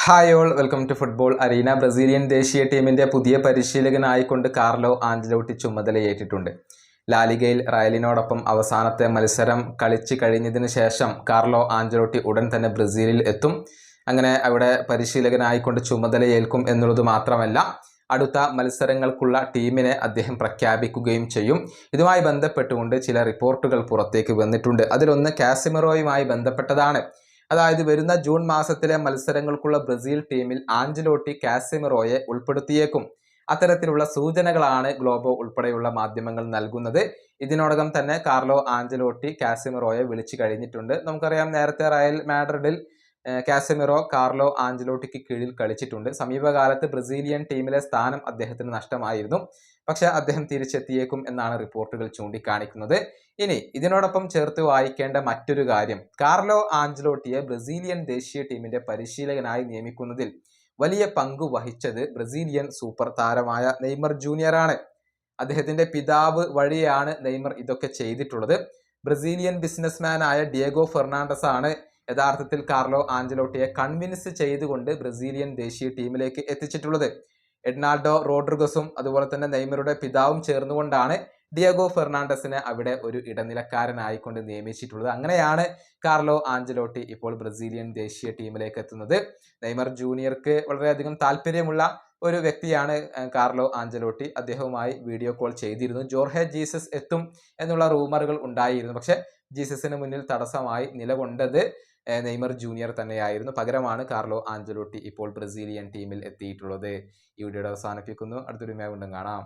Hi all, welcome to football arena. Brazilian ദേശീയ ടീമിന്റെ പുതിയ പരിശീലകനായിക്കൊണ്ട് കാർലോ ആഞ്ചലോട്ടി ചുമതലയേറ്റിട്ടുണ്ട്. ലാലിഗയിൽ റയലിനോടൊപ്പം അവസാനത്തെ മത്സരം കളിച്ചു കഴിഞ്ഞതിന് ശേഷം കാർലോ ആഞ്ചലോട്ടി ഉടൻ തന്നെ ബ്രസീലിൽ എത്തും. അങ്ങനെ അവിടെ പരിശീലകനായിക്കൊണ്ട് ചുമതലയേൽക്കും എന്നുള്ളത് മാത്രമല്ല, അടുത്ത മത്സരങ്ങൾക്കുള്ള ടീമിനെ അദ്ദേഹം പ്രഖ്യാപിക്കുകയും ചെയ്യും. ഇതുമായി ബന്ധപ്പെട്ടുകൊണ്ട് ചില റിപ്പോർട്ടുകൾ പുറത്തേക്ക് വന്നിട്ടുണ്ട്. അതിലൊന്ന് കാസിമിറോയുമായി ബന്ധപ്പെട്ടതാണ്. അതായത് വരുന്ന ജൂൺ മാസത്തിലെ മത്സരങ്ങൾക്കുള്ള ബ്രസീൽ ടീമിൽ ആഞ്ചലോട്ടി കാസിമിറോയെ ഉൾപ്പെടുത്തിയേക്കും. അത്തരത്തിലുള്ള സൂചനകളാണ് ഗ്ലോബോ ഉൾപ്പെടെയുള്ള മാധ്യമങ്ങൾ നൽകുന്നത്. ഇതിനോടകം തന്നെ കാർലോ ആഞ്ചലോട്ടി കാസിമിറോയെ വിളിച്ചു കഴിഞ്ഞിട്ടുണ്ട്. നമുക്കറിയാം, നേരത്തെ റയൽ മാഡ്രിഡിൽ കാസിമിറോ കാർലോ ആഞ്ചലോട്ടിക്ക് കീഴിൽ കളിച്ചിട്ടുണ്ട്. സമീപകാലത്ത് ബ്രസീലിയൻ ടീമിലെ സ്ഥാനം അദ്ദേഹത്തിന് നഷ്ടമായിരുന്നു. പക്ഷെ അദ്ദേഹം തിരിച്ചെത്തിയേക്കും എന്നാണ് റിപ്പോർട്ടുകൾ ചൂണ്ടിക്കാണിക്കുന്നത്. ഇനി ഇതിനോടൊപ്പം ചേർത്ത് വായിക്കേണ്ട മറ്റൊരു കാര്യം, കാർലോ ആഞ്ചലോട്ടിയെ ബ്രസീലിയൻ ദേശീയ ടീമിന്റെ പരിശീലകനായി നിയമിക്കുന്നതിൽ വലിയ പങ്കു വഹിച്ചത് ബ്രസീലിയൻ സൂപ്പർ താരമായ നെയ്മർ ജൂനിയർ ആണ്. അദ്ദേഹത്തിന്റെ പിതാവ് വഴിയാണ് നെയ്മർ ഇതൊക്കെ ചെയ്തിട്ടുള്ളത്. ബ്രസീലിയൻ ബിസിനസ്മാൻ ആയ ഡിയേഗോ ഫെർണാണ്ടസ് ആണ് യഥാർത്ഥത്തിൽ കാർലോ ആഞ്ചലോട്ടിയെ കൺവിൻസ് ചെയ്തുകൊണ്ട് ബ്രസീലിയൻ ദേശീയ ടീമിലേക്ക് എത്തിച്ചിട്ടുള്ളത്. എഡ്നാൾഡോ റോഡ്രിഗസും അതുപോലെ തന്നെ നെയ്മറുടെ പിതാവും ചേർന്നുകൊണ്ടാണ് ഡിയേഗോ ഫെർണാണ്ടസിനെ അവിടെ ഒരു ഇടനിലക്കാരനായിക്കൊണ്ട് നിയമിച്ചിട്ടുള്ളത്. അങ്ങനെയാണ് കാർലോ ആഞ്ചലോട്ടി ഇപ്പോൾ ബ്രസീലിയൻ ദേശീയ ടീമിലേക്ക് എത്തുന്നത്. നെയ്മർ ജൂനിയർക്ക് വളരെയധികം താല്പര്യമുള്ള ഒരു വ്യക്തിയാണ് കാർലോ ആഞ്ചലോട്ടി. അദ്ദേഹവുമായി വീഡിയോ കോൾ ചെയ്തിരുന്നു. ജോർഹെ ജീസസ് എത്തും എന്നുള്ള റൂമറുകൾ ഉണ്ടായിരുന്നു. പക്ഷെ ജീസസിന് മുന്നിൽ തടസ്സമായി നിലകൊണ്ടത് നെയ്മർ ജൂനിയർ തന്നെയായിരുന്നു. പകരമാണ് കാർലോ ആഞ്ചലോട്ടി ഇപ്പോൾ ബ്രസീലിയൻ ടീമിൽ എത്തിയിട്ടുള്ളത്. ഈ വീഡിയോയുടെ അവസാനിപ്പിക്കുന്നു. അടുത്തൊരു വീണ്ടും കാണാം.